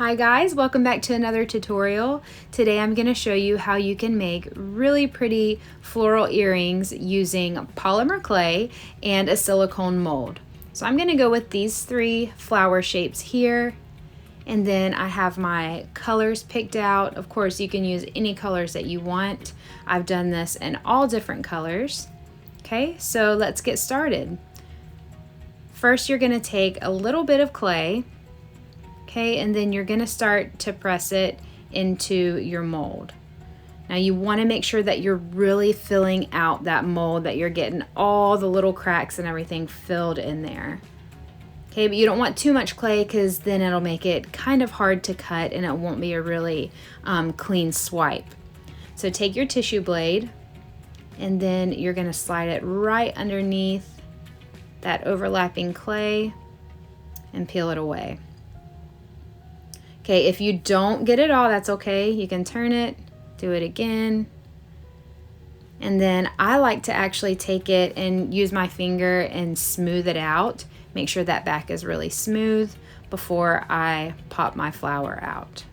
Hi guys, welcome back to another tutorial. Today I'm going to show you how you can make really pretty floral earrings using polymer clay and a silicone mold. So I'm going to go with these three flower shapes here, and then I have my colors picked out. Of course, you can use any colors that you want. I've done this in all different colors. Okay, so let's get started. First, you're going to take a little bit of clay. Okay, and then you're gonna start to press it into your mold. Now you wanna make sure that you're really filling out that mold, that you're getting all the little cracks and everything filled in there. Okay, but you don't want too much clay because then it'll make it kind of hard to cut and it won't be a really clean swipe. So take your tissue blade and then you're gonna slide it right underneath that overlapping clay and peel it away. Okay, if you don't get it all, that's okay. You can turn it, do it again. And then I like to actually take it and use my finger and smooth it out. Make sure that back is really smooth before I pop my flower out.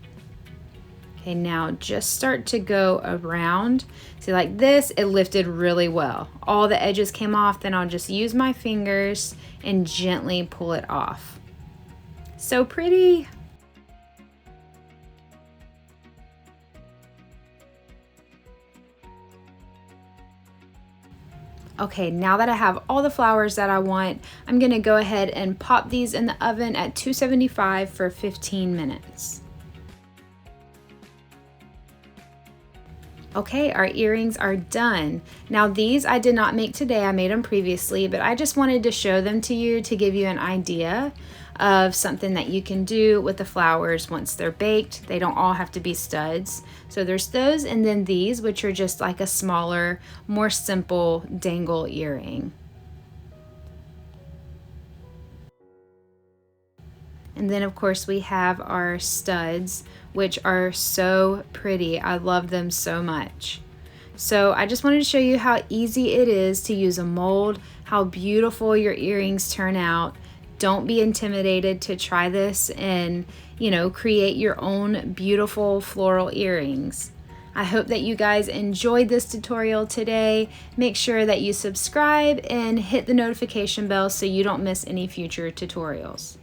Okay, now just start to go around. See, like this, it lifted really well. All the edges came off, then I'll just use my fingers and gently pull it off. So pretty. Okay, now that I have all the flowers that I want, I'm gonna go ahead and pop these in the oven at 275 for 15 minutes. Okay, our earrings are done. Now these I did not make today, I made them previously, but I just wanted to show them to you to give you an idea of something that you can do with the flowers once they're baked. They don't all have to be studs. So there's those, and then these, which are just like a smaller, more simple dangle earring. And then of course we have our studs, which are so pretty. I love them so much. So I just wanted to show you how easy it is to use a mold, how beautiful your earrings turn out. Don't be intimidated to try this and, create your own beautiful floral earrings. I hope that you guys enjoyed this tutorial today. Make sure that you subscribe and hit the notification bell so you don't miss any future tutorials.